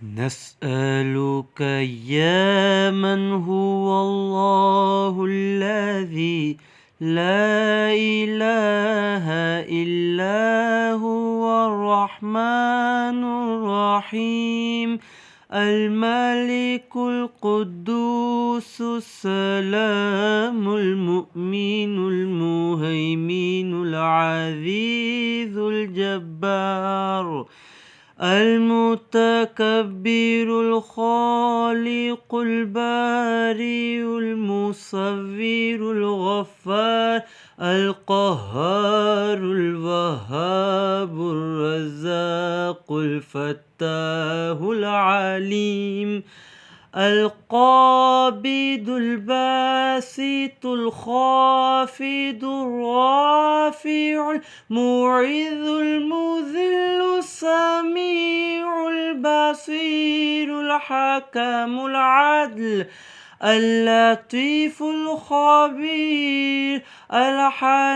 نسألك يا من هو الله الذي لا إله إلا هو الرحمن الرحيم الملك القدوس السلام المؤمن المهيمن العزيز الجبار المتكبر الخالق البارئ المصور الغفار القهار الوهاب الرزاق الفتاح العليم القابض الباسط الخافض الرافع المعز المذل السميع البصير الحكم العدل اللطيف الخبير الحليم